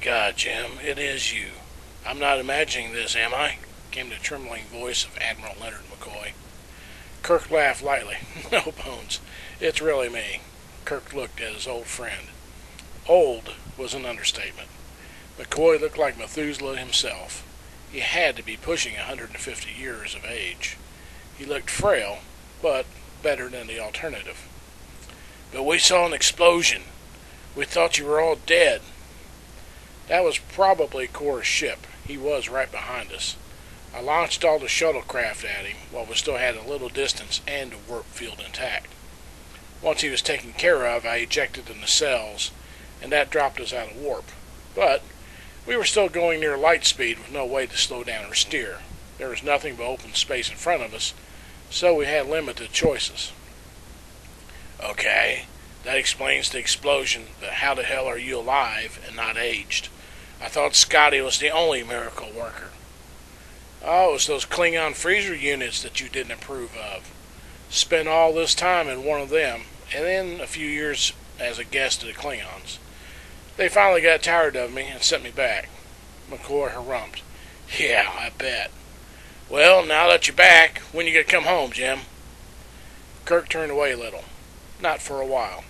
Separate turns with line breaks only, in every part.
God, Jim, it is you. I'm not imagining this, am I? Came the trembling voice of Admiral Leonard McCoy. Kirk laughed lightly. No, Bones, it's really me. Kirk looked at his old friend. Old was an understatement. McCoy looked like Methuselah himself. He had to be pushing 150 years of age. He looked frail, but better than the alternative. But we saw an explosion. We thought you were all dead. That was probably Cora's ship. He was right behind us. I launched all the shuttlecraft at him while we still had a little distance and the warp field intact. Once he was taken care of, I ejected the nacelles, and that dropped us out of warp. But we were still going near light speed with no way to slow down or steer. There was nothing but open space in front of us, so we had limited choices. Okay, that explains the explosion, but how the hell are you alive and not aged? I thought Scotty was the only miracle worker. Oh, it's those Klingon freezer units that you didn't approve of. Spent all this time in one of them, and then a few years as a guest of the Klingons. They finally got tired of me and sent me back. McCoy harumphed. Yeah, I bet. Well, now that you're back, when you gonna come home, Jim? Kirk turned away a little. Not for a while.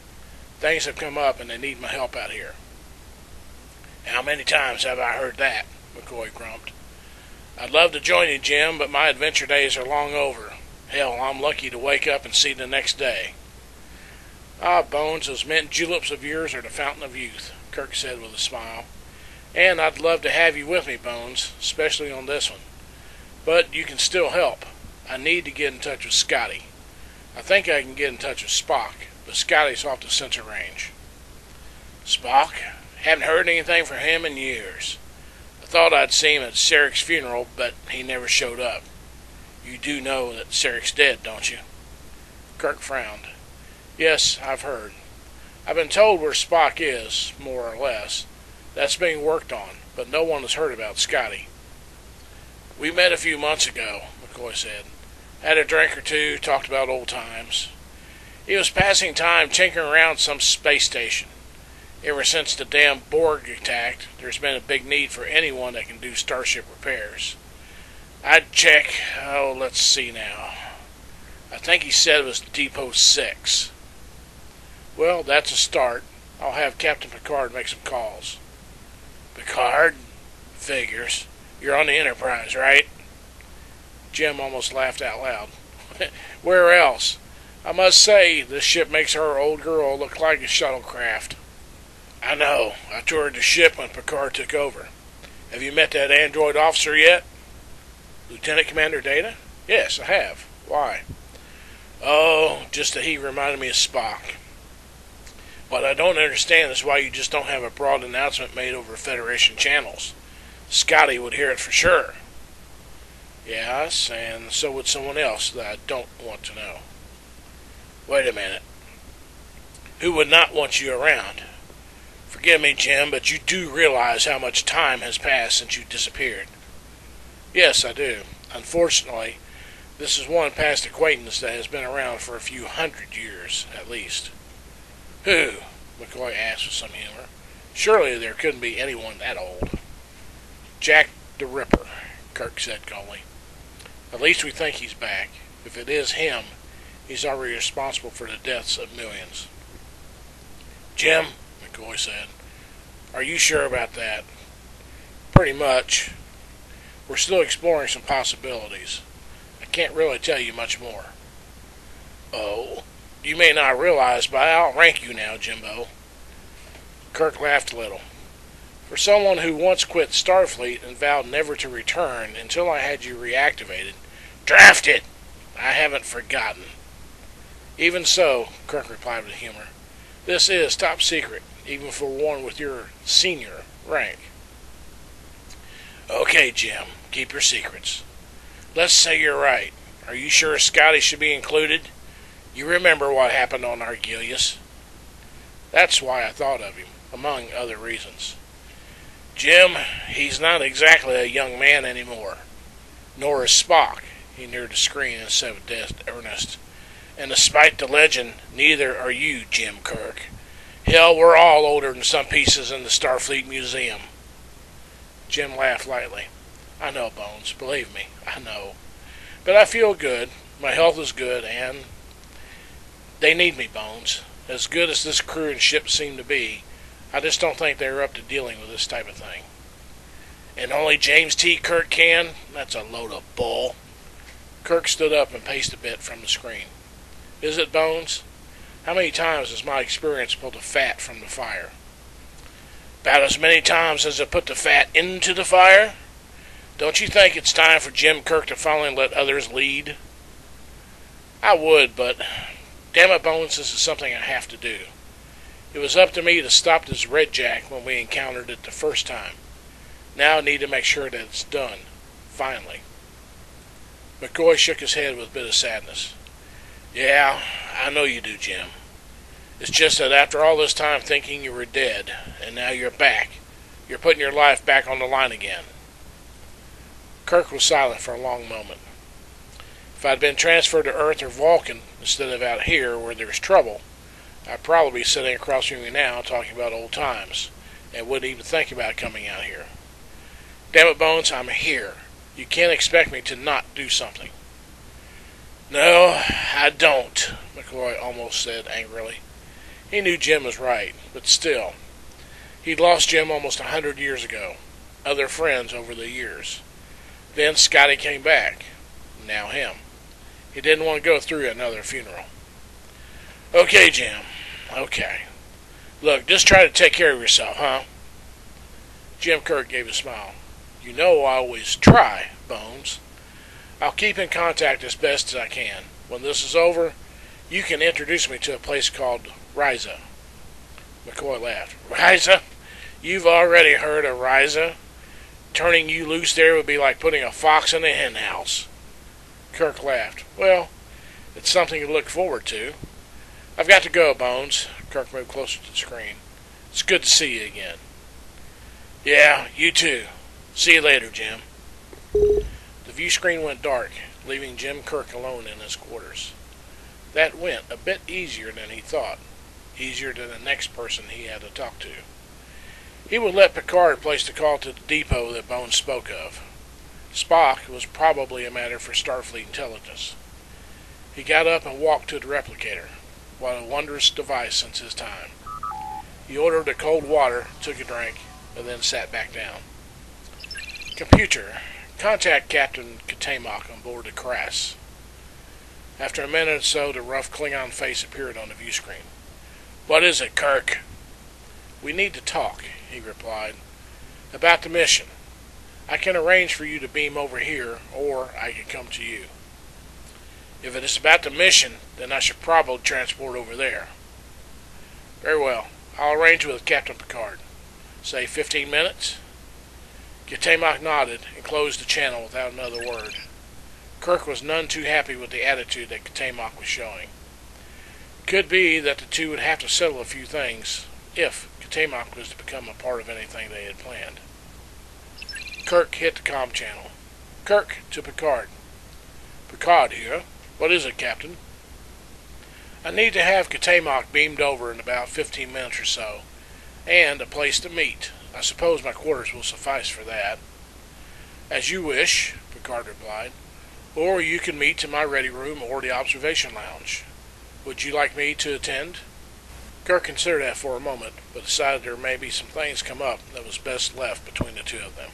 Things have come up and they need my help out here. How many times have I heard that? McCoy grumped. I'd love to join you, Jim, but my adventure days are long over. Hell, I'm lucky to wake up and see the next day. Ah, Bones, those mint juleps of yours are the fountain of youth, Kirk said with a smile. And I'd love to have you with me, Bones, especially on this one. But you can still help. I need to get in touch with Scotty. I think I can get in touch with Spock, but Scotty's off the sensor range. Spock? Haven't heard anything from him in years. I thought I'd seen him at Sarek's funeral, but he never showed up. You do know that Sarek's dead, don't you? Kirk frowned. Yes, I've heard. I've been told where Spock is, more or less. That's being worked on, but no one has heard about Scotty. We met a few months ago, McCoy said. Had a drink or two, talked about old times. He was passing time tinkering around some space station. Ever since the damn Borg attacked, there's been a big need for anyone that can do starship repairs. I'd check, let's see now. I think he said it was Depot 6. Well, that's a start. I'll have Captain Picard make some calls. Picard? Figures. You're on the Enterprise, right? Jim almost laughed out loud. Where else? I must say, this ship makes our old girl look like a shuttlecraft. I know. I toured the ship when Picard took over. Have you met that android officer yet? Lieutenant Commander Data? Yes, I have. Why? Oh, just that he reminded me of Spock. What I don't understand is why you just don't have a broad announcement made over Federation channels. Scotty would hear it for sure. Yes, and so would someone else that I don't want to know. Wait a minute. Who would not want you around? Forgive me, Jim, but you do realize how much time has passed since you disappeared. Yes, I do. Unfortunately, this is one past acquaintance that has been around for a few hundred years, at least. Who? McCoy asked with some humor. Surely there couldn't be anyone that old. Jack the Ripper, Kirk said calmly. At least we think he's back. If it is him, he's already responsible for the deaths of millions. Jim, McCoy said, are you sure about that? Pretty much. We're still exploring some possibilities. I can't really tell you much more. Oh, you may not realize, but I'll rank you now, Jimbo. Kirk laughed a little. For someone who once quit Starfleet and vowed never to return until I had you reactivated, drafted! I haven't forgotten. Even so, Kirk replied with humor, this is top secret, even for one with your senior rank. Okay, Jim, keep your secrets. Let's say you're right. Are you sure Scotty should be included? You remember what happened on Argelius? That's why I thought of him, among other reasons. Jim, he's not exactly a young man anymore. Nor is Spock. He neared the screen and said with earnest. And despite the legend, neither are you, Jim Kirk. Hell, we're all older than some pieces in the Starfleet Museum. Jim laughed lightly. I know, Bones. Believe me, I know. But I feel good. My health is good, and they need me, Bones. As good as this crew and ship seem to be, I just don't think they're up to dealing with this type of thing. And only James T. Kirk can? That's a load of bull. Kirk stood up and paced a bit from the screen. Is it, Bones? How many times has my experience pulled the fat from the fire? About as many times as it put the fat into the fire? Don't you think it's time for Jim Kirk to finally let others lead? I would, but damn it, Bones, this is something I have to do. It was up to me to stop this Red Jack when we encountered it the first time. Now I need to make sure that it's done. Finally. McCoy shook his head with a bit of sadness. Yeah, I know you do, Jim. It's just that after all this time thinking you were dead, and now you're back, you're putting your life back on the line again. Kirk was silent for a long moment. If I'd been transferred to Earth or Vulcan instead of out here where there's trouble, I'd probably be sitting across from you now talking about old times, and wouldn't even think about coming out here. Damn it, Bones, I'm here. You can't expect me to not do something. No, I don't, McCoy almost said angrily. He knew Jim was right, but still. He'd lost Jim almost 100 years ago. Other friends over the years. Then Scotty came back. Now him. He didn't want to go through another funeral. Okay, Jim. Okay. Look, just try to take care of yourself, huh? Jim Kirk gave a smile. You know I always try, Bones. I'll keep in contact as best as I can. When this is over, you can introduce me to a place called Riza. McCoy laughed. Riza? You've already heard of Riza? Turning you loose there would be like putting a fox in a hen house. Kirk laughed. Well, it's something to look forward to. I've got to go, Bones. Kirk moved closer to the screen. It's good to see you again. Yeah, you too. See you later, Jim. The view screen went dark, leaving Jim Kirk alone in his quarters. That went a bit easier than he thought. Easier than the next person he had to talk to. He would let Picard place the call to the depot that Bones spoke of. Spock was probably a matter for Starfleet intelligence. He got up and walked to the replicator. What a wondrous device since his time. He ordered a cold water, took a drink, and then sat back down. Computer, contact Captain Katamok on board the Crass. After a minute or so, the rough Klingon face appeared on the view screen. What is it, Kirk? We need to talk, he replied. About the mission. I can arrange for you to beam over here, or I can come to you. If it is about the mission, then I should probably transport over there. Very well. I'll arrange with Captain Picard. Say 15 minutes? Katamok nodded and closed the channel without another word. Kirk was none too happy with the attitude that Katamok was showing. Could be that the two would have to settle a few things if Katamok was to become a part of anything they had planned. Kirk hit the comm channel. Kirk to Picard. Picard here. What is it, Captain? I need to have Katamok beamed over in about 15 minutes or so, and a place to meet. I suppose my quarters will suffice for that. As you wish, Picard replied. Or you can meet in my ready room or the observation lounge. Would you like me to attend? Kirk considered that for a moment, but decided there may be some things come up that was best left between the two of them.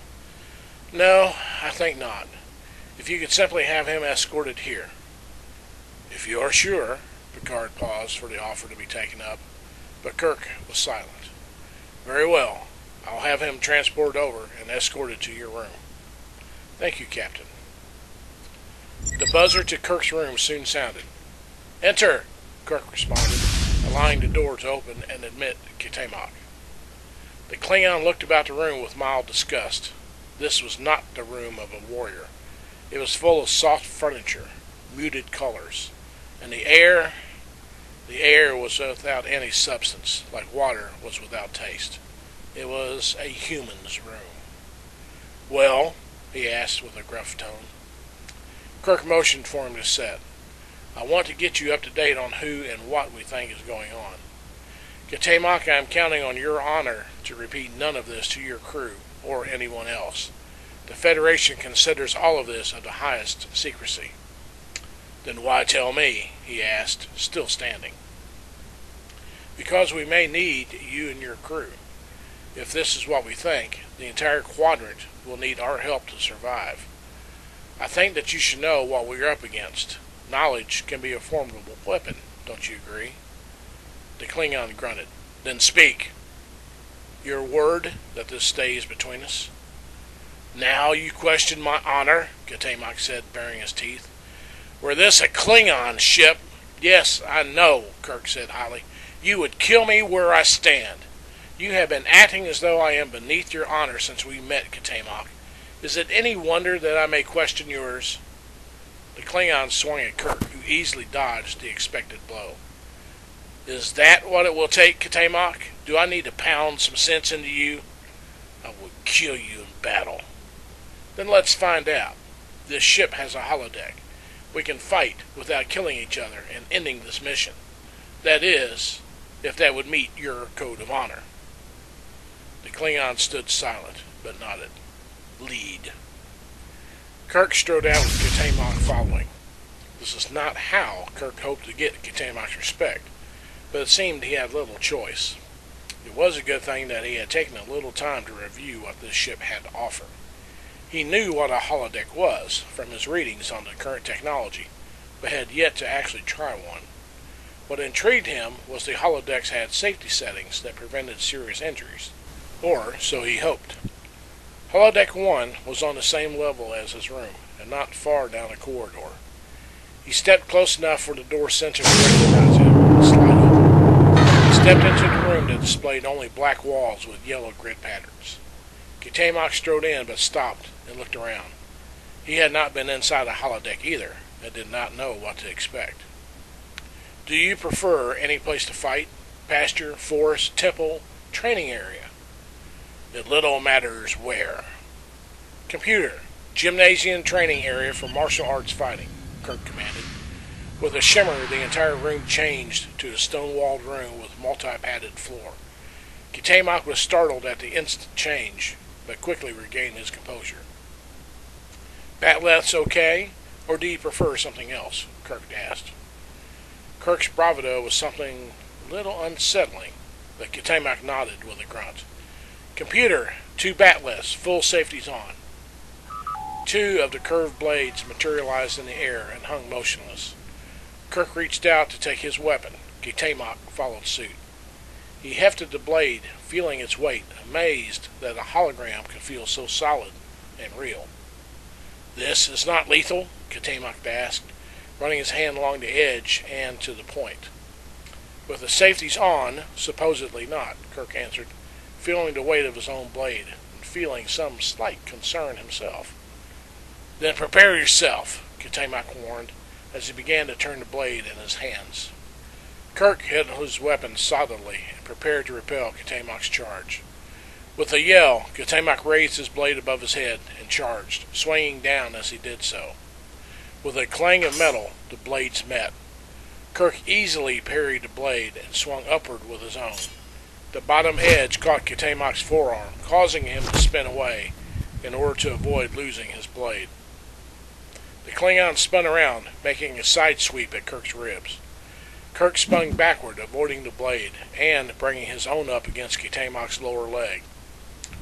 No, I think not. If you could simply have him escorted here. If you are sure, Picard paused for the offer to be taken up, but Kirk was silent. Very well. I'll have him transported over and escorted to your room. Thank you, Captain. The buzzer to Kirk's room soon sounded. Enter, Kirk responded, allowing the door to open and admit Katamok. The Klingon looked about the room with mild disgust. This was not the room of a warrior. It was full of soft furniture, muted colors, and the air was without any substance, like water was without taste. It was a human's room. Well, he asked with a gruff tone. Kirk motioned for him to sit. I want to get you up to date on who and what we think is going on. Katamok, I am counting on your honor to repeat none of this to your crew or anyone else. The Federation considers all of this of the highest secrecy. Then why tell me? He asked, still standing. Because we may need you and your crew. If this is what we think, the entire quadrant will need our help to survive. I think that you should know what we're up against. Knowledge can be a formidable weapon, don't you agree? The Klingon grunted. Then speak. Your word that this stays between us? Now you question my honor, Katamok said, baring his teeth. Were this a Klingon ship? Yes, I know, Kirk said hotly. You would kill me where I stand. You have been acting as though I am beneath your honor since we met, Katamok. Is it any wonder that I may question yours? The Klingon swung at Kirk, who easily dodged the expected blow. Is that what it will take, Katamok? Do I need to pound some sense into you? I will kill you in battle. Then let's find out. This ship has a holodeck. We can fight without killing each other and ending this mission. That is, if that would meet your code of honor. The Klingon stood silent, but nodded. Lead. Kirk strode out with Katamok following. This is not how Kirk hoped to get Katamok's respect, but it seemed he had little choice. It was a good thing that he had taken a little time to review what this ship had to offer. He knew what a holodeck was from his readings on the current technology, but had yet to actually try one. What intrigued him was the holodecks had safety settings that prevented serious injuries, or so he hoped. Holodeck 1 was on the same level as his room, and not far down a corridor. He stepped close enough for the door sensor to recognize him and slide over. He stepped into the room that displayed only black walls with yellow grid patterns. Katamok strode in but stopped and looked around. He had not been inside a holodeck either, and did not know what to expect. Do you prefer any place to fight? Pasture, forest, temple, training area? It little matters where. Computer, gymnasium training area for martial arts fighting, Kirk commanded. With a shimmer, the entire room changed to a stone-walled room with multi-padded floor. Katamok was startled at the instant change, but quickly regained his composure. Batleth's okay, or do you prefer something else? Kirk asked. Kirk's bravado was something a little unsettling, but Katamok nodded with a grunt. Computer, 2 batleths, full safeties on. 2 of the curved blades materialized in the air and hung motionless. Kirk reached out to take his weapon. Katamok followed suit. He hefted the blade, feeling its weight, amazed that a hologram could feel so solid and real. This is not lethal? Katamok asked, running his hand along the edge and to the point. With the safeties on, supposedly not, Kirk answered, feeling the weight of his own blade, and feeling some slight concern himself. Then prepare yourself, Katamok warned, as he began to turn the blade in his hands. Kirk held his weapon solidly and prepared to repel Katamok's charge. With a yell, Katamok raised his blade above his head and charged, swinging down as he did so. With a clang of metal, the blades met. Kirk easily parried the blade and swung upward with his own. The bottom edge caught Katamok's forearm, causing him to spin away in order to avoid losing his blade. The Klingon spun around, making a side sweep at Kirk's ribs. Kirk spun backward, avoiding the blade, and bringing his own up against Katamok's lower leg.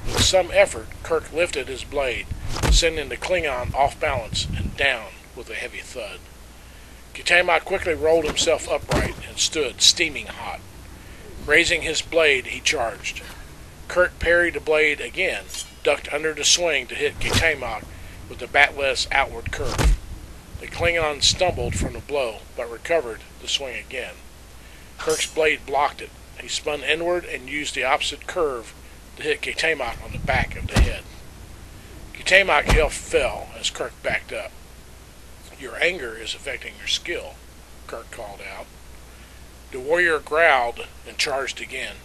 With some effort, Kirk lifted his blade, sending the Klingon off balance and down with a heavy thud. Katamok quickly rolled himself upright and stood steaming hot. Raising his blade, he charged. Kirk parried the blade again, ducked under the swing to hit Katamok with the batleth's outward curve. The Klingon stumbled from the blow, but recovered the swing again. Kirk's blade blocked it. He spun inward and used the opposite curve to hit Katamok on the back of the head. Katamok fell as Kirk backed up. Your anger is affecting your skill, Kirk called out. The warrior growled and charged again.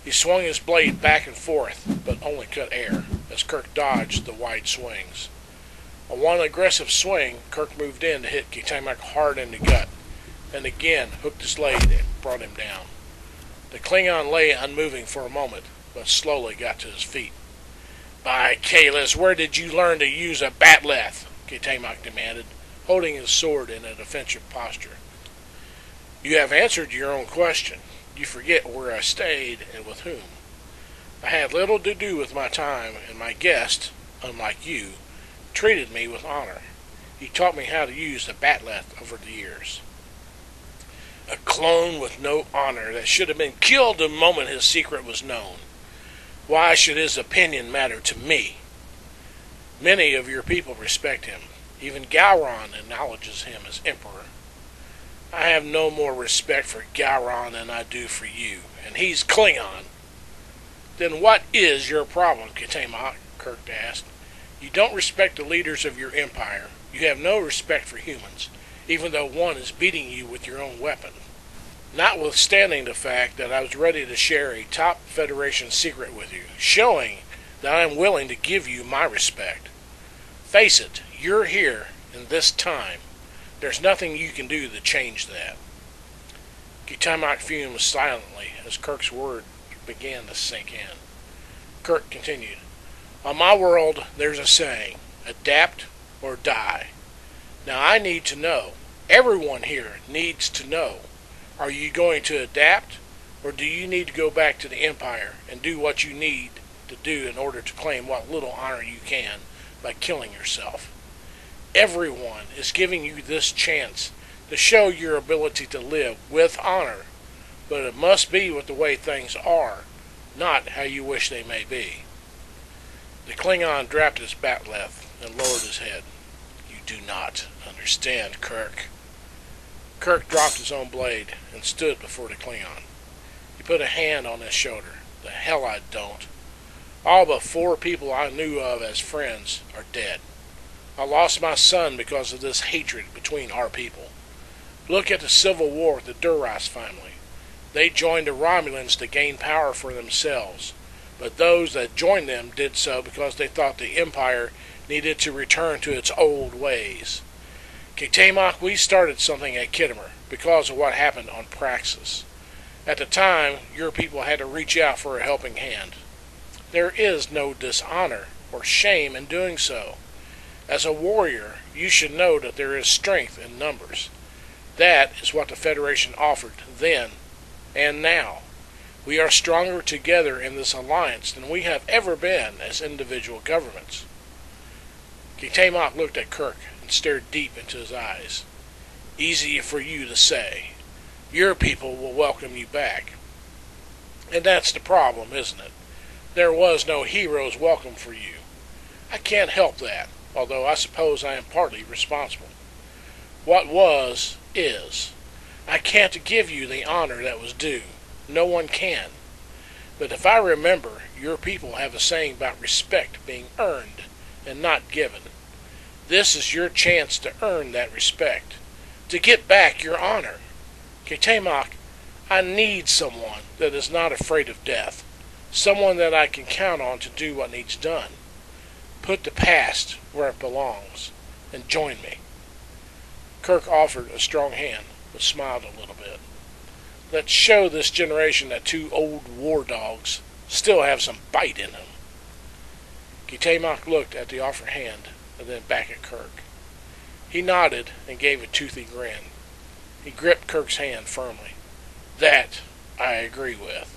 He swung his blade back and forth, but only cut air, as Kirk dodged the wide swings. On one aggressive swing, Kirk moved in to hit Katamok hard in the gut, and again hooked his blade and brought him down. The Klingon lay unmoving for a moment, but slowly got to his feet. "By Kalis, where did you learn to use a batleth?" Katamok demanded, holding his sword in a defensive posture. "You have answered your own question. You forget where I stayed and with whom. I had little to do with my time, and my guest, unlike you, treated me with honor. He taught me how to use the batleth over the years." A clone with no honor that should have been killed the moment his secret was known. Why should his opinion matter to me? Many of your people respect him. Even Gowron acknowledges him as emperor. I have no more respect for Gowron than I do for you, and he's Klingon. "Then what is your problem, Katamok?" Kirk asked. "You don't respect the leaders of your empire. You have no respect for humans, even though one is beating you with your own weapon. Notwithstanding the fact that I was ready to share a top Federation secret with you, showing that I am willing to give you my respect. Face it, you're here in this time. There's nothing you can do to change that." Katamok fumed silently as Kirk's words began to sink in. Kirk continued, "On my world, there's a saying, adapt or die. Now I need to know, everyone here needs to know, are you going to adapt, or do you need to go back to the Empire and do what you need to do in order to claim what little honor you can by killing yourself? Everyone is giving you this chance to show your ability to live with honor, but it must be with the way things are, not how you wish they may be." The Klingon dropped his batleth and lowered his head. "You do not understand, Kirk." Kirk dropped his own blade and stood before the Klingon. He put a hand on his shoulder. "The hell I don't. All but 4 people I knew of as friends are dead. I lost my son because of this hatred between our people. Look at the civil war with the Duras family. They joined the Romulans to gain power for themselves, but those that joined them did so because they thought the Empire needed to return to its old ways. Katamok, we started something at Kittimer because of what happened on Praxis. At the time, your people had to reach out for a helping hand. There is no dishonor or shame in doing so. As a warrior, you should know that there is strength in numbers. That is what the Federation offered then and now. We are stronger together in this alliance than we have ever been as individual governments." Katamok looked at Kirk and stared deep into his eyes. "Easy for you to say. Your people will welcome you back. And that's the problem, isn't it? There was no hero's welcome for you. I can't help that, although I suppose I am partly responsible. What was, is. I can't give you the honor that was due. No one can. But if I remember, your people have a saying about respect being earned and not given. This is your chance to earn that respect, to get back your honor. Katamok, I need someone that is not afraid of death, someone that I can count on to do what needs done. Put the past where it belongs, and join me." Kirk offered a strong hand, but smiled a little bit. "Let's show this generation that 2 old war dogs still have some bite in them." Katamok looked at the offered hand, and then back at Kirk. He nodded and gave a toothy grin. He gripped Kirk's hand firmly. "That I agree with."